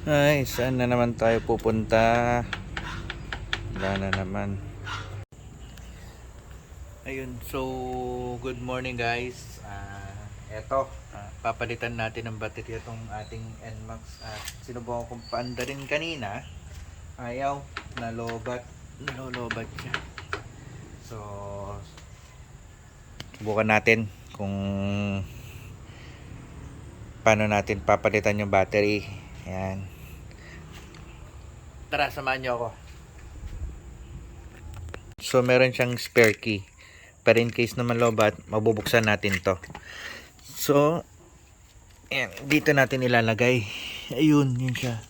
Ay, saan na naman tayo pupunta? Wala na naman. Ayun, so good morning guys. Eto, papalitan natin ng baterya itong ating NMAX at sinubukan kong paandarin kanina. Ayaw, nalolobat siya. So, subukan natin kung paano natin papalitan yung battery. Ayan. Tara, samahan nyo ako. So, meron siyang spare key. Pero in case naman lobat, mabubuksan natin to. So, ayan, dito natin ilalagay. Ayun, yun siya.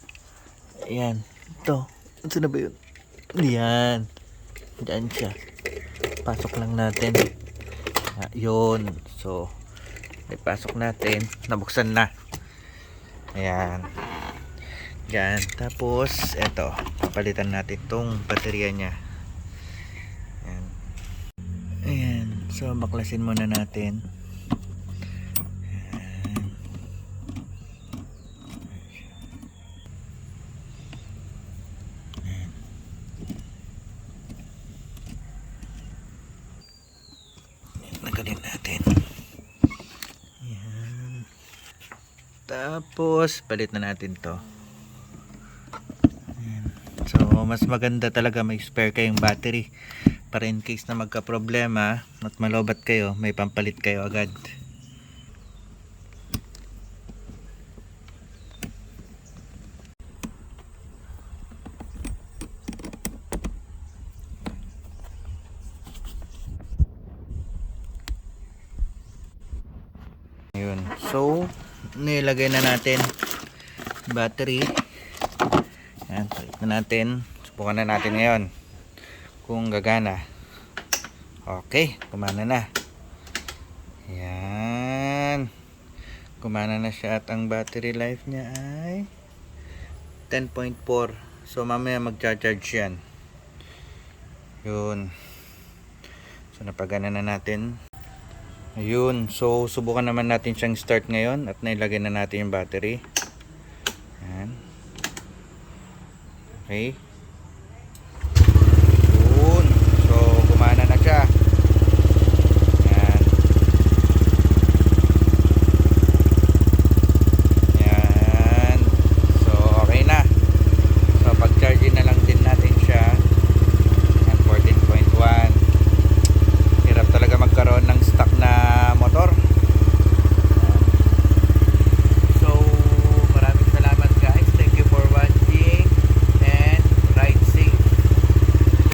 Ayan, ito. Saan na ba yun? Ayan. Diyan siya. Pasok lang natin. Ayun. So, ipasok natin. Nabuksan na. Ayan. Diyan. Tapos, eto. Papalitan natin tong baterya niya. Ayan. Ayan. So, baklasin muna natin. Ayan. Ayan. Nagalin natin. Ayan. Tapos, palit na natin to. Ayan. So, mas maganda talaga may spare kayong battery. Para in case na magka-problema at malobat kayo, may pampalit kayo agad. Ayun. So, nilagay na natin battery. Ayan, palit na natin. Subukan na natin ngayon kung gagana. Okay, kumana na. Ayan. Kumana na siya at ang battery life niya ay 10.4. So mamaya magcha-charge yan. Yun. So napagana na natin. Ayun. So subukan naman natin siyang start ngayon at nailagay na natin yung battery. Ayan. Okay. Yun. So gumana na siya.